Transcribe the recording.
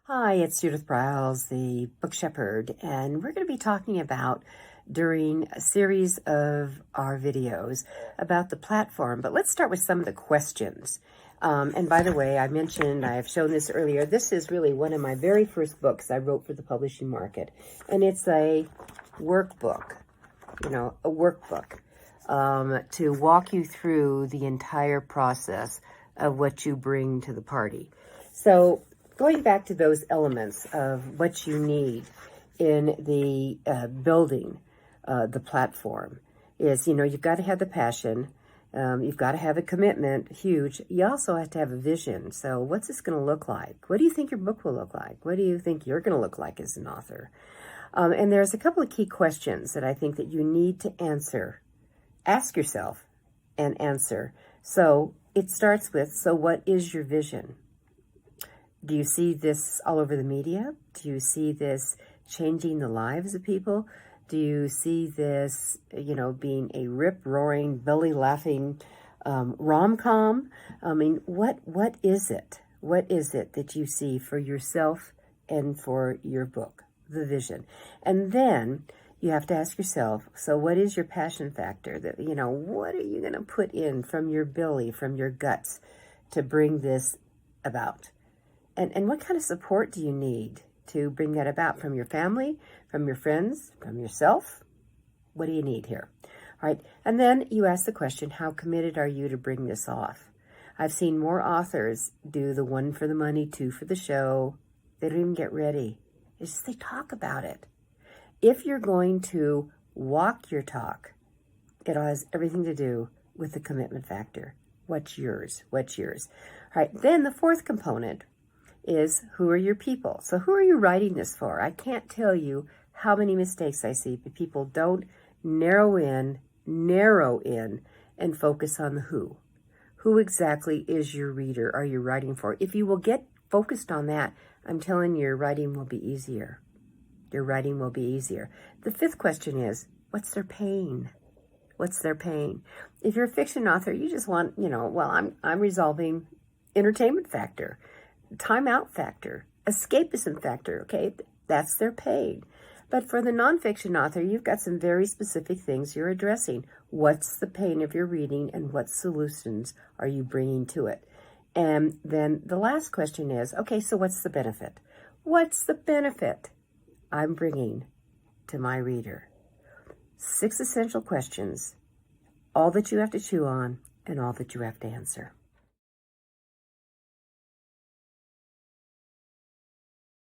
Hi, it's Judith Briles, the book shepherd, and we're going to be talking about during a series of our videos about the platform. But let's start with some of the questions. And by the way, I've shown this earlier. This is really one of my very first books I wrote for the publishing market. And it's a workbook, to walk you through the entire process of what you bring to the party. So going back to those elements of what you need in the building the platform is, you've got to have the passion. You've got to have a commitment, huge. You also have to have a vision. So what's this going to look like? What do you think your book will look like? What do you think you're going to look like as an author? And there's a couple of key questions that I think that you need to answer. Ask yourself and answer. So it starts with, so what is your vision? Do you see this all over the media? Do you see this changing the lives of people? Do you see this, being a rip-roaring, belly-laughing rom-com? I mean, what is it? What is it that you see for yourself and for your book, the vision? And then you have to ask yourself, so what is your passion factor? That what are you going to put in from your belly, from your guts to bring this about? And what kind of support do you need to bring that about? From your family, from your friends, from yourself? What do you need here? All right. And then you ask the question, how committed are you to bring this off? I've seen more authors do the one for the money, two for the show. They don't even get ready. It's just they talk about it. If you're going to walk your talk, it has everything to do with the commitment factor. What's yours? What's yours? All right. Then the fourth component is, who are your people? So who are you writing this for? I can't tell you how many mistakes I see, but people don't narrow in, and focus on the who. Who exactly is your reader are you writing for? If you will get focused on that, I'm telling you, your writing will be easier. Your writing will be easier. The fifth question is, what's their pain? What's their pain? If you're a fiction author, you just want, I'm resolving entertainment factor, timeout factor, escapism factor, okay? That's their pain. But for the nonfiction author, you've got some very specific things you're addressing. What's the pain of your reading and what solutions are you bringing to it? And then the last question is, okay, so what's the benefit? What's the benefit I'm bringing to my reader? 6 essential questions, all that you have to chew on and all that you have to answer.